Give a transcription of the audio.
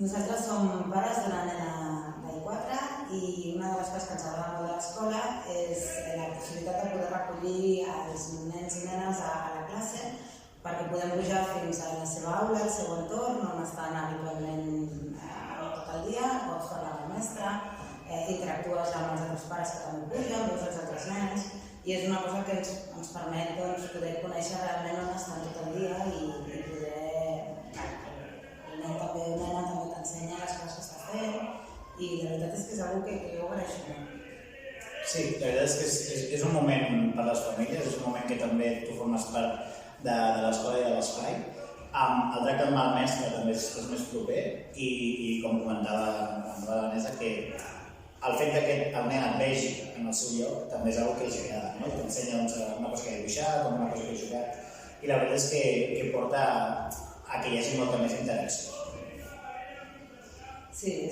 Nosaltres som pares d'una nena d'I4 i una de les coses que ens agrada molt de l'escola és la possibilitat de poder recollir els nens i nenes a la classe perquè podem pujar fins a la seva aula, al seu entorn, on estan habitualment tot el dia, pots parlar amb el mestre, interactues amb els altres pares que també pugen, veus els altres nens, i és una cosa que ens permet poder conèixer realment on estan tot el dia i poder... El nen també t'ensenya les coses que està fent i la veritat és que és una cosa que jo agraeixo molt. Sí, la veritat és que és un moment per a les famílies, és un moment que també tu formes part de l'escola i de l'espai. El tracte amb el mestre també és més proper i com comentava la Vanessa, que el fet que el nen et vegi en el seu lloc també és una cosa que els agrada, no? T'ensenya una cosa que he dibuixat o una cosa que he jugat i la veritat és que porta a que hi hagi molta més interacció. Sí,